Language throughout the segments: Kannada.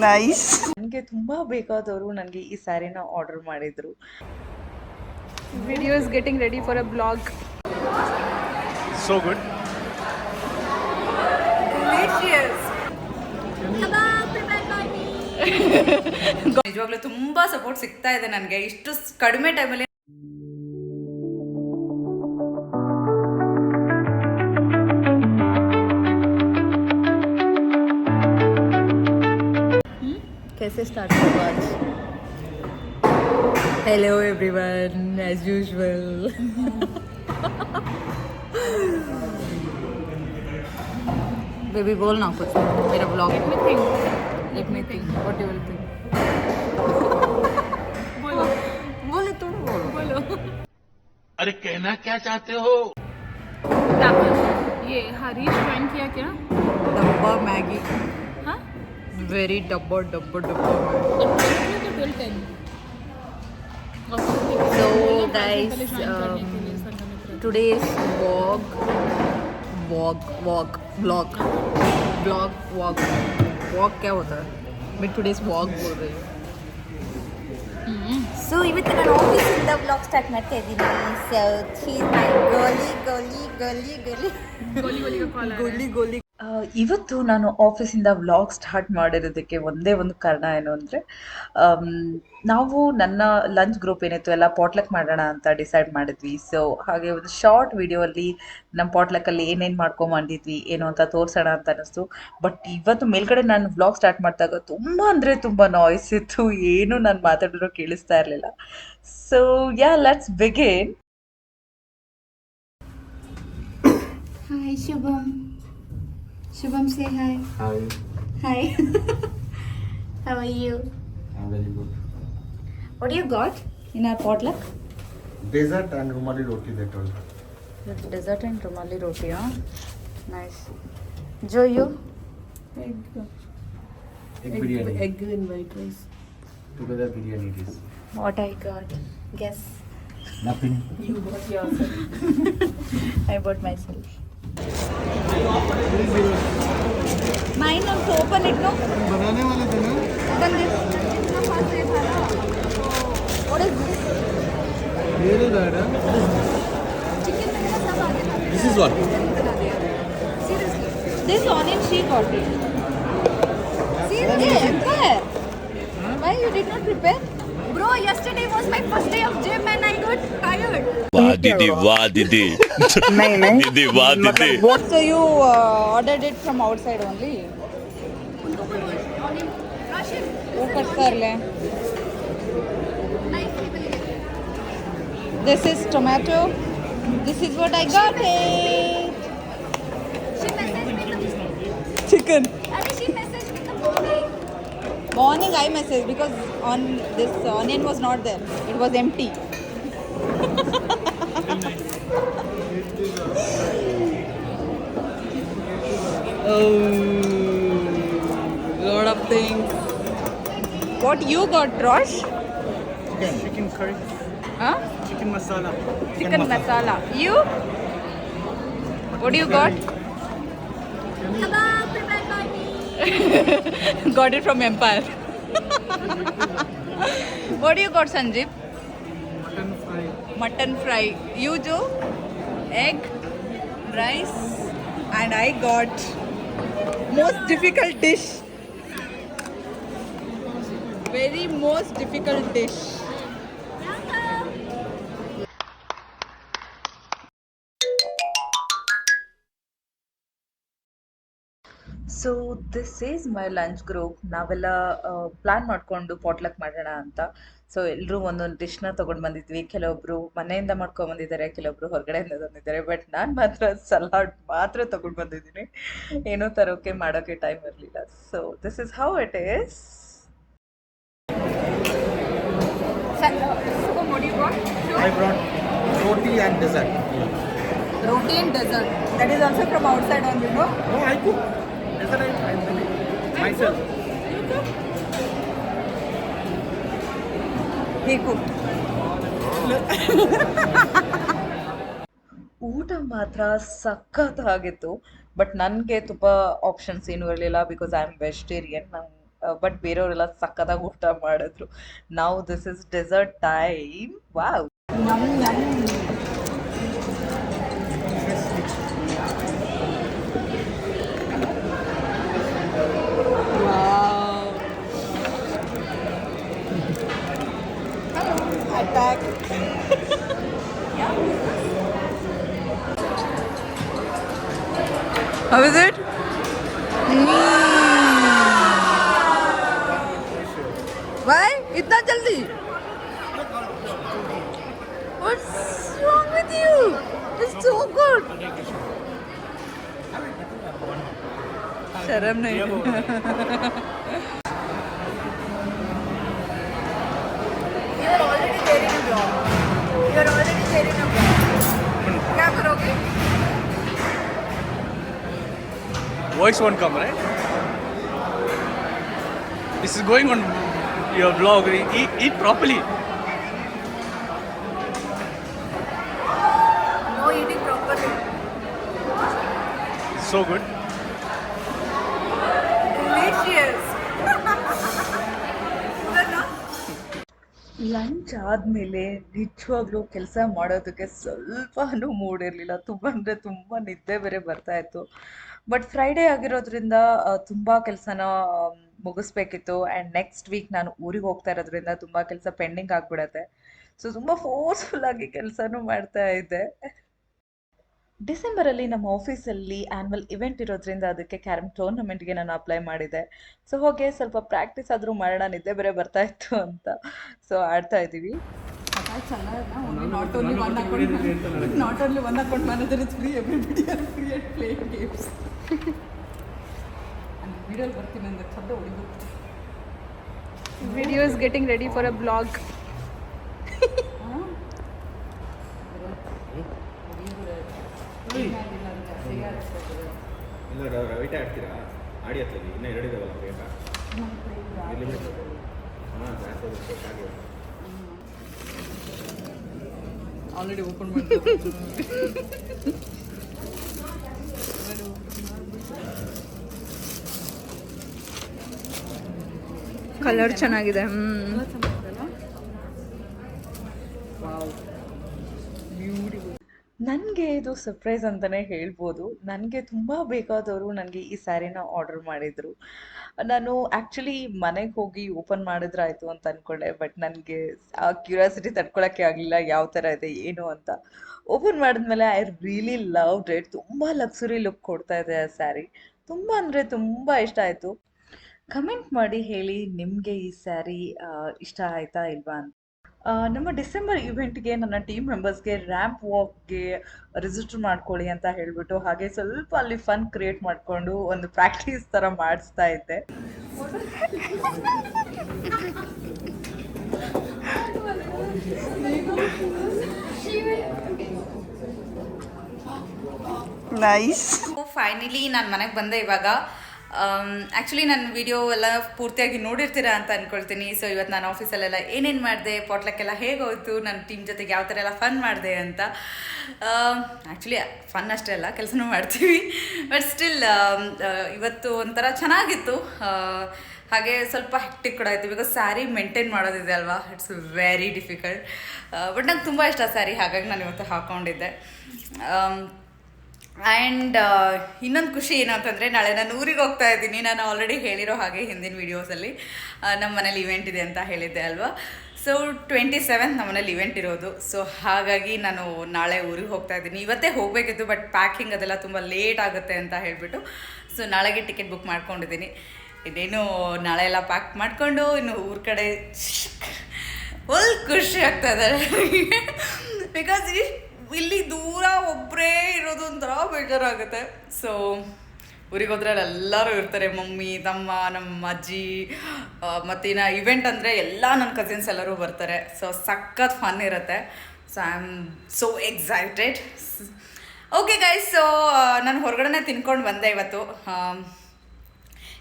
ನೈಸ್. ನನಗೆ ತುಂಬ ಬೇಕಾದವರು ನನಗೆ ಈ ಸ್ಯಾರಿನ ಆರ್ಡರ್ ಮಾಡಿದರು. Video is getting ready for a blog. So good. Delicious. ನಿಜವಾಗ್ಲೂ ತುಂಬ ಸಪೋರ್ಟ್ ಸಿಗ್ತಾ ಇದೆ ನನಗೆ ಇಷ್ಟು ಕಡಿಮೆ ಟೈಮಲ್ಲಿ. कैसे स्टार्ट करो आज? Hello everyone, as usual. Baby बोल ना कुछ मेरा blog. Let me think. What you will think? बोलो. बोलो तुम बोलो. अरे कहना क्या चाहते हो? ये हरीश ज्वाइन किया क्या? ಡಬ್ಬಾ ಮ್ಯಾಗಿ. हाँ? Very ಡಬ್ಬಾ. So guys, today's vlog क्या होता है? मैं today's vlog बोल रही हूँ. ಸೊ ಇವತ್ತು ನಾನು ಆಫೀಸಿಂದ ವ್ಲಾಗ್ ಸ್ಟಾರ್ಟ್ ಮಾಡ್ತಾ ಇದ್ದೀನಿ. ಸೊ ಶೀ ಇಸ್ ಮೈ ಗೋಲಿ. ಇವತ್ತು ನಾನು ಆಫೀಸಿಂದ ವ್ಲಾಗ್ ಸ್ಟಾರ್ಟ್ ಮಾಡಿರೋದಕ್ಕೆ ಒಂದೇ ಒಂದು ಕಾರಣ ಏನು ಅಂದರೆ, ನಾವು ನನ್ನ ಲಂಚ್ ಗ್ರೂಪ್ ಏನಿತ್ತು ಎಲ್ಲ ಪಾಟ್ಲಕ್ ಮಾಡೋಣ ಅಂತ ಡಿಸೈಡ್ ಮಾಡಿದ್ವಿ. ಸೊ ಹಾಗೆ ಒಂದು ಶಾರ್ಟ್ ವಿಡಿಯೋಲ್ಲಿ ನಮ್ಮ ಪಾಟ್ಲಕ್ಕಲ್ಲಿ ಏನೇನು ಮಾಡ್ಕೊಂಬಂದಿದ್ವಿ ಏನು ಅಂತ ತೋರಿಸೋಣ ಅಂತ ಅನ್ನಿಸ್ತು. ಬಟ್ ಇವತ್ತು ಮೇಲ್ಗಡೆ ನಾನು ವ್ಲಾಗ್ ಸ್ಟಾರ್ಟ್ ಮಾಡಿದಾಗ ತುಂಬ ಅಂದರೆ ತುಂಬ ನಾಯ್ಸ್ ಇತ್ತು, ಏನು ನಾನು ಮಾತಾಡಿದ್ರು ಕೇಳಿಸ್ತಾ ಇರಲಿಲ್ಲ. So yeah, let's begin. Hi Shubham. Shubham, say hi. Hi, Hi. How are you? I'm very good. What do you got in our potluck? Dessert and rumali roti, they told. Dessert and rumali roti, huh? Nice. Joe, you? Egg biryani. egg and white rice. Together biryani it is. What I got? Guess. Nothing. You got yourself. I bought myself. Mine also open it, no? बनाने वाले थे ना? Open this. What is this? ये लो दादा. This is what? Seriously. This onion she got it. Seriously, Empire. Why you did not prepare? Bro, yesterday was my first day of gym and I got tired. वाह दीदी, वाह दीदी. नहीं दीदी, वाह दीदी. So you ordered it from outside only? वो कट कर ले. This is tomato. This is what I got it. She messaged me Chicken. she messaged me in the morning. Morning I messaged because on this onion was not there. It was empty. Lot of things. What you got, Rosh? Chicken curry. Huh? Chicken masala. Chicken masala. You? What do you got? Kebab prepared by me. Got it from Empire. What do you got, Sanjeev? Mutton fry. Mutton fry. You, Joe? Egg, rice, and I got most difficult dish. Very most difficult dish. So this is my lunch group. ನಾವೆಲ್ಲ ಪ್ಲ್ಯಾನ್ ಮಾಡಿಕೊಂಡು ಪಾಟ್ಲಕ್ ಮಾಡೋಣ ಅಂತ. ಸೊ ಎಲ್ಲರೂ ಒಂದೊಂದು ಡಿಶ್ನ ತೊಗೊಂಡು ಬಂದಿದ್ವಿ. ಕೆಲವೊಬ್ಬರು ಮನೆಯಿಂದ ಮಾಡ್ಕೊಂಬಂದಿದ್ದಾರೆ, ಕೆಲವೊಬ್ಬರು ಹೊರಗಡೆಯಿಂದ ತಂದಿದ್ದಾರೆ. ಬಟ್ ನಾನು ಮಾತ್ರ ಸಲಾಡ್ ಮಾತ್ರ ತೊಗೊಂಡು ಬಂದಿದ್ದೀನಿ, ಏನೂ ತರೋಕ್ಕೆ ಮಾಡೋಕ್ಕೆ ಟೈಮ್ ಇರಲಿಲ್ಲ. So this is how it is. What do you got? I brought roti and dessert. Roti and dessert. That is also from outside only, no? No, I cook. Dessert I make myself. He cooked. ಊಟ ಮಾತ್ರ ಸಖತ್ತಾಗಿತ್ತು. ಬಟ್ ನನಗೆ ತುಂಬ ಆಪ್ಷನ್ಸ್ ಏನೂ ಇರಲಿಲ್ಲ ಬಿಕಾಸ್ ಐ ಆಮ್ ವೆಜಿಟೇರಿಯನ್. ನಾನು ಬಟ್ ಬೇರೆಯವರೆಲ್ಲ ಸಕ್ಕತ್ತಾಗಿ ಊಟ ಮಾಡಿದ್ರು. ನಾವು this is dessert time. Wow. How is it? Why? इतना जल्दी? What's wrong with you? It's so good. शर्म नहीं. You're already there in a vlog. You're already there in a vlog. क्या करोगे? Voice won't come, right? This is going on your vlog. Eat properly. No eating properly. So good. Delicious. Lunch ಆದಮೇಲೆ ನಿಜವಾಗ್ಲೂ ಕೆಲಸ ಮಾಡೋದಕ್ಕೆ ಸ್ವಲ್ಪನೂ ಮೂಡ್ ಇರಲಿಲ್ಲ. ತುಂಬ ಅಂದರೆ ತುಂಬ ನಿದ್ದೆ ಬೇರೆ ಬರ್ತಾಯಿತ್ತು. ಬಟ್ ಫ್ರೈಡೇ ಆಗಿರೋದ್ರಿಂದ ತುಂಬ ಕೆಲಸನ ಮುಗಿಸ್ಬೇಕಿತ್ತು. ಆ್ಯಂಡ್ ನೆಕ್ಸ್ಟ್ ವೀಕ್ ನಾನು ಊರಿಗೆ ಹೋಗ್ತಾ ಇರೋದ್ರಿಂದ ತುಂಬ ಕೆಲಸ ಪೆಂಡಿಂಗ್ ಆಗಿಬಿಡತ್ತೆ. ಸೊ ತುಂಬ ಫೋರ್ಸ್ಫುಲ್ಲಾಗಿ ಕೆಲಸನೂ ಮಾಡ್ತಾ ಇದ್ದೆ. ಡಿಸೆಂಬರಲ್ಲಿ ನಮ್ಮ ಆಫೀಸಲ್ಲಿ ಆ್ಯನ್ಯುವಲ್ ಇವೆಂಟ್ ಇರೋದ್ರಿಂದ ಅದಕ್ಕೆ ಕ್ಯಾರಮ್ ಟೂರ್ನಮೆಂಟ್ಗೆ ನಾನು ಅಪ್ಲೈ ಮಾಡಿದ್ದೆ. ಸೊ ಹೋಗಿ ಸ್ವಲ್ಪ ಪ್ರಾಕ್ಟೀಸ್ ಆದರೂ ಮಾಡೋಣ, ನಿದ್ದೆ ಬೇರೆ ಬರ್ತಾ ಇತ್ತು ಅಂತ. ಸೊ ಆಡ್ತಾ ಇದ್ದೀವಿ. Not only one account manager is free, everybody are free at playing games. And video ಬರ್ತೀನಿ ಅಂದ್ರೆ ಚಂದ ಹೊಡಿದು. Video is getting ready for a vlog. ಇಲ್ಲ ರವಿಟ ಆಡ್ತೀರಾ? ಆಡಿ ಹತ್ತಲಿ ಇನ್ನೂ 2 ಇದಾವಲ್ಲ ಬೇಕಾ? ಆಲ್ರೆಡಿ ಓಪನ್ ಮಾಡಿದ್ರು. ಕಲರ್ ಚೆನ್ನಾಗಿದೆ. ನನಗೆ ಇದು ಸರ್ಪ್ರೈಸ್ ಅಂತಲೇ ಹೇಳ್ಬೋದು. ನನಗೆ ತುಂಬ ಬೇಕಾದವರು ನನಗೆ ಈ ಸ್ಯಾರಿನ ಆರ್ಡರ್ ಮಾಡಿದರು. ನಾನು ಆ್ಯಕ್ಚುಲಿ ಮನೆಗೆ ಹೋಗಿ ಓಪನ್ ಮಾಡಿದ್ರಾಯ್ತು ಅಂತ ಅಂದ್ಕೊಂಡೆ. ಬಟ್ ನನಗೆ ಆ ಕ್ಯೂರಿಯಾಸಿಟಿ ತಡ್ಕೊಳಕ್ಕೆ ಆಗಲಿಲ್ಲ, ಯಾವ ಥರ ಇದೆ ಏನು ಅಂತ. ಓಪನ್ ಮಾಡಿದ್ಮೇಲೆ ಐ ರಿಯಲಿ ಲವ್ಡ್ ಇಟ್. ತುಂಬ ಲಕ್ಸುರಿ ಲುಕ್ ಕೊಡ್ತಾ ಇದೆ ಆ ಸ್ಯಾರಿ. ತುಂಬ ಅಂದರೆ ತುಂಬ ಇಷ್ಟ ಆಯಿತು. ಕಮೆಂಟ್ ಮಾಡಿ ಹೇಳಿ ನಿಮಗೆ ಈ ಸ್ಯಾರಿ ಇಷ್ಟ ಆಯಿತಾ ಇಲ್ವಾ ಅಂತ. ನಮ್ಮ ಡಿಸೆಂಬರ್ ಇವೆಂಟ್ಗೆ ನನ್ನ ಟೀಮ್ ಮೆಂಬರ್ಸ್ಗೆ ರ್ಯಾಂಪ್ ವಾಕ್ಗೆ ರಿಜಿಸ್ಟರ್ ಮಾಡ್ಕೊಳ್ಳಿ ಅಂತ ಹೇಳಿಬಿಟ್ಟು, ಹಾಗೆ ಸ್ವಲ್ಪ ಅಲ್ಲಿ ಫನ್ ಕ್ರಿಯೇಟ್ ಮಾಡಿಕೊಂಡು ಒಂದು ಪ್ರಾಕ್ಟೀಸ್ ಥರ ಮಾಡಿಸ್ತಾ ಇದ್ದೆ. ನೈಸ್. ಫೈನಲಿ ನಾನು ಮನೆಗೆ ಬಂದೆ ಇವಾಗ. ಆ್ಯಕ್ಚುಲಿ ನನ್ನ ವಿಡಿಯೋ ಎಲ್ಲ ಪೂರ್ತಿಯಾಗಿ ನೋಡಿರ್ತೀರ ಅಂತ ಅಂದ್ಕೊಳ್ತೀನಿ. ಸೊ ಇವತ್ತು ನಾನು ಆಫೀಸಲ್ಲೆಲ್ಲ ಏನೇನು ಮಾಡಿದೆ, ಪಾಟ್ಲಕ್ಕೆಲ್ಲ ಹೇಗೆ ಹೋಯ್ತು, ನನ್ನ ಟೀಮ್ ಜೊತೆಗೆ ಯಾವ ಥರ ಎಲ್ಲ ಫನ್ ಮಾಡಿದೆ ಅಂತ. ಆ್ಯಕ್ಚುಲಿ ಫನ್ ಅಷ್ಟೇ ಅಲ್ಲ, ಕೆಲಸನೂ ಮಾಡ್ತೀವಿ. ಬಟ್ ಸ್ಟಿಲ್ ಇವತ್ತು ಒಂಥರ ಚೆನ್ನಾಗಿತ್ತು. ಹಾಗೆ ಸ್ವಲ್ಪ ಹೆಕ್ಟಿಕ್ ಕೂಡ ಆಯಿತು, ಬಿಕಾಸ್ ಸ್ಯಾರಿ ಮೇಂಟೈನ್ ಮಾಡೋದಿದೆ ಅಲ್ವಾ, ಇಟ್ಸ್ ವೆರಿ ಡಿಫಿಕಲ್ಟ್. ಬಟ್ ನಂಗೆ ತುಂಬ ಇಷ್ಟ ಸ್ಯಾರಿ, ಹಾಗಾಗಿ ನಾನು ಇವತ್ತು ಹಾಕ್ಕೊಂಡಿದ್ದೆ. ಆ್ಯಂಡ್ ಇನ್ನೊಂದು ಖುಷಿ ಏನು ಅಂತಂದರೆ, ನಾಳೆ ನಾನು ಊರಿಗೆ ಹೋಗ್ತಾ ಇದ್ದೀನಿ. ನಾನು ಆಲ್ರೆಡಿ ಹೇಳಿರೋ ಹಾಗೆ ಹಿಂದಿನ ವೀಡಿಯೋಸಲ್ಲಿ ನಮ್ಮ ಮನೇಲಿ ಇವೆಂಟ್ ಇದೆ ಅಂತ ಹೇಳಿದ್ದೆ ಅಲ್ವಾ. ಸೊ 27 ನಮ್ಮ ಮನೇಲಿ ಇವೆಂಟ್ ಇರೋದು. ಸೊ ಹಾಗಾಗಿ ನಾನು ನಾಳೆ ಊರಿಗೆ ಹೋಗ್ತಾ ಇದ್ದೀನಿ. ಇವತ್ತೇ ಹೋಗಬೇಕಿತ್ತು, ಬಟ್ ಪ್ಯಾಕಿಂಗ್ ಅದೆಲ್ಲ ತುಂಬ ಲೇಟ್ ಆಗುತ್ತೆ ಅಂತ ಹೇಳಿಬಿಟ್ಟು ಸೊ ನಾಳೆಗೆ ಟಿಕೆಟ್ ಬುಕ್ ಮಾಡ್ಕೊಂಡಿದ್ದೀನಿ. ಇನ್ನೇನು ನಾಳೆ ಎಲ್ಲ ಪ್ಯಾಕ್ ಮಾಡಿಕೊಂಡು ಇನ್ನು ಊರ ಕಡೆ ಫುಲ್ ಖುಷಿ ಆಗ್ತಾಯಿದೆ ಬಿಕಾಸ್ ಇಲ್ಲಿ ದೂರ ಒಬ್ಬರೇ ಇರೋದು ಒಂಥರ ಬೇಜಾರಾಗುತ್ತೆ. ಸೊ ಊರಿಗೆ ಹೋದ್ರೆ ಎಲ್ಲರೂ ಇರ್ತಾರೆ, ಮಮ್ಮಿ, ತಮ್ಮ, ನಮ್ಮ ಅಜ್ಜಿ, ಮತ್ತಿನ್ನು ಇವೆಂಟ್ ಅಂದರೆ ಎಲ್ಲ ನನ್ನ ಕಸಿನ್ಸ್ ಎಲ್ಲರೂ ಬರ್ತಾರೆ. ಸೊ ಸಖತ್ ಫನ್ ಇರುತ್ತೆ. So I am so excited. Okay guys, so ನಾನು ಹೊರಗಡೆ ತಿನ್ಕೊಂಡು ಬಂದೆ ಇವತ್ತು.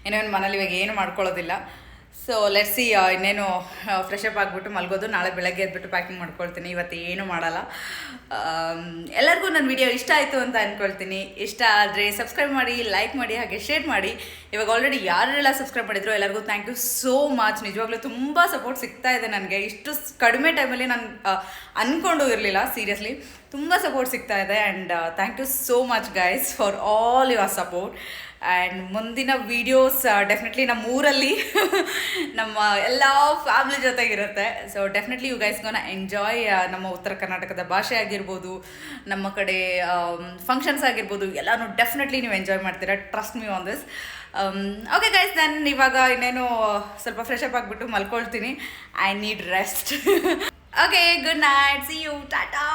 ಏನೋ ಮನೇಲಿ ಇವಾಗ ಏನು ಮಾಡ್ಕೊಳ್ಳೋದಿಲ್ಲ. ಸೊ ಲೆಟ್ಸ್ ಸಿ ಇನ್ನೇನು ಫ್ರೆಶ್ ಅಪ್ ಆಗಿಬಿಟ್ಟು ಮಲ್ಗೋದು. ನಾಳೆ ಬೆಳಗ್ಗೆ ಎದ್ಬಿಟ್ಟು ಪ್ಯಾಕಿಂಗ್ ಮಾಡ್ಕೊಳ್ತೀನಿ. ಇವತ್ತು ಏನೂ ಮಾಡಲ್ಲ. ಎಲ್ಲರಿಗೂ ನನ್ನ ವಿಡಿಯೋ ಇಷ್ಟ ಆಯಿತು ಅಂತ ಅಂದ್ಕೊಳ್ತೀನಿ. ಇಷ್ಟ ಆದರೆ ಸಬ್ಸ್ಕ್ರೈಬ್ ಮಾಡಿ, ಲೈಕ್ ಮಾಡಿ, ಹಾಗೆ ಶೇರ್ ಮಾಡಿ. ಇವಾಗ ಆಲ್ರೆಡಿ ಯಾರೆಲ್ಲ ಸಬ್ಸ್ಕ್ರೈಬ್ ಮಾಡಿದ್ರು ಎಲ್ಲರಿಗೂ ಥ್ಯಾಂಕ್ ಯು ಸೋ ಮಚ್. ನಿಜವಾಗ್ಲೂ ತುಂಬ ಸಪೋರ್ಟ್ ಸಿಗ್ತಾ ಇದೆ ನನಗೆ. ಇಷ್ಟು ಕಡಿಮೆ ಟೈಮಲ್ಲಿ ನಾನು ಅಂದ್ಕೊಂಡು ಇರಲಿಲ್ಲ. ಸೀರಿಯಸ್ಲಿ ತುಂಬ ಸಪೋರ್ಟ್ ಸಿಗ್ತಾ ಇದೆ. And thank you so much guys for all your support. And ಮುಂದಿನ ವೀಡಿಯೋಸ್ ಡೆಫಿನೆಟ್ಲಿ ನಮ್ಮ ಊರಲ್ಲಿ ನಮ್ಮ ಎಲ್ಲ ಫ್ಯಾಮಿಲಿ ಜೊತೆಗಿರುತ್ತೆ. So definitely you guys gonna enjoy. ನಮ್ಮ ಉತ್ತರ ಕರ್ನಾಟಕದ ಭಾಷೆ ಆಗಿರ್ಬೋದು, ನಮ್ಮ ಕಡೆ ಫಂಕ್ಷನ್ಸ್ ಆಗಿರ್ಬೋದು, ಎಲ್ಲನೂ ಡೆಫಿನೆಟ್ಲಿ ನೀವು ಎಂಜಾಯ್ ಮಾಡ್ತೀರಾ. Trust me on this. Okay guys, ನಾನು ಇವಾಗ ಇನ್ನೇನು ಸ್ವಲ್ಪ ಫ್ರೆಶ್ ಅಪ್ ಆಗಿಬಿಟ್ಟು ಮಲ್ಕೊಳ್ತೀನಿ. I need rest. Okay, good night, see you, Tata.